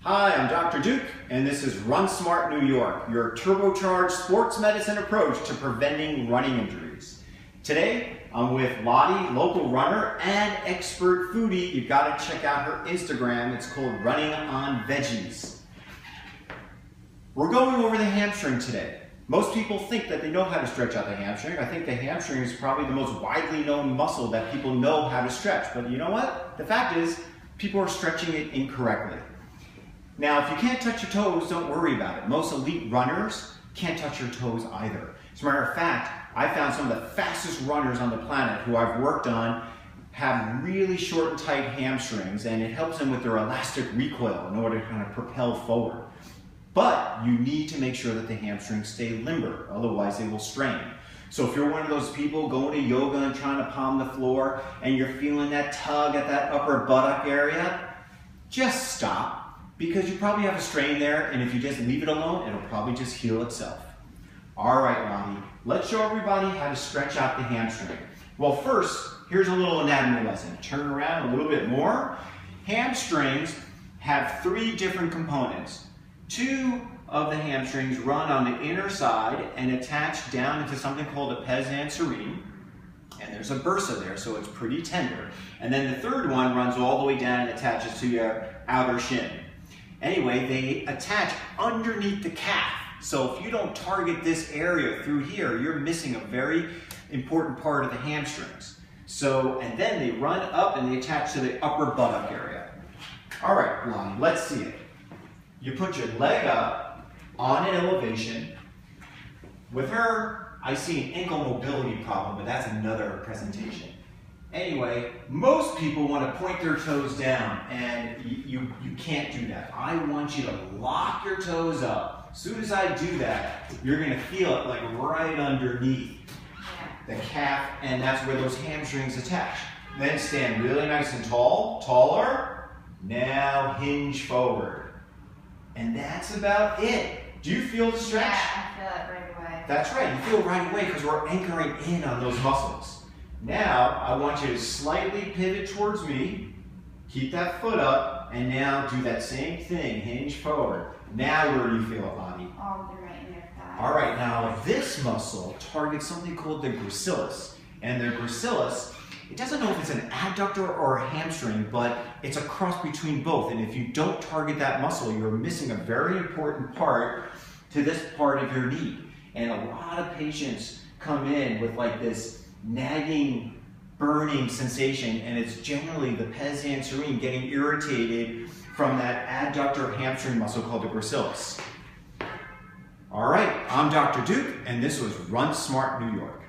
Hi, I'm Dr. Duke, and this is Run Smart New York, your turbocharged sports medicine approach to preventing running injuries. Today, I'm with Lottie, local runner and expert foodie. You've got to check out her Instagram. It's called Running on Veggies. We're going over the hamstring today. Most people think that they know how to stretch out the hamstring. I think the hamstring is probably the most widely known muscle that people know how to stretch. But you know what? The fact is, people are stretching it incorrectly. Now, if you can't touch your toes, don't worry about it. Most elite runners can't touch your toes either. As a matter of fact, I found some of the fastest runners on the planet who I've worked on have really short and tight hamstrings, and it helps them with their elastic recoil in order to kind of propel forward. But you need to make sure that the hamstrings stay limber, otherwise they will strain. So if you're one of those people going to yoga and trying to palm the floor and you're feeling that tug at that upper buttock area, just stop. Because you probably have a strain there, and if you just leave it alone, it'll probably just heal itself. All right, Lottie, let's show everybody how to stretch out the hamstring. Well, first, here's a little anatomy lesson. Turn around a little bit more. Hamstrings have three different components. Two of the hamstrings run on the inner side and attach down into something called a pes anserine. And there's a bursa there, so it's pretty tender. And then the third one runs all the way down and attaches to your outer shin. Anyway, they attach underneath the calf. So if you don't target this area through here, you're missing a very important part of the hamstrings. And then they run up and they attach to the upper buttock area. All right, Lottie, let's see it. You put your leg up on an elevation. With her, I see an ankle mobility problem, but that's another presentation. Anyway, most people want to point their toes down, and you can't do that. I want you to lock your toes up. As soon as I do that, you're going to feel it like right underneath the calf, and that's where those hamstrings attach. Then stand really nice and tall, taller. Now hinge forward. And that's about it. Do you feel the stretch? Yeah, I feel it right away. That's right, you feel right away because we're anchoring in on those muscles. Now, I want you to slightly pivot towards me, keep that foot up, and now do that same thing, hinge forward. Now where do you feel it, Lottie? All the right near thigh. All right, now this muscle targets something called the gracilis. And the gracilis, it doesn't know if it's an adductor or a hamstring, but it's a cross between both. And if you don't target that muscle, you're missing a very important part to this part of your knee. And a lot of patients come in with like this nagging, burning sensation, and it's generally the pes anserine getting irritated from that adductor hamstring muscle called the gracilis. All right, I'm Dr. Duke, and this was Run Smart New York.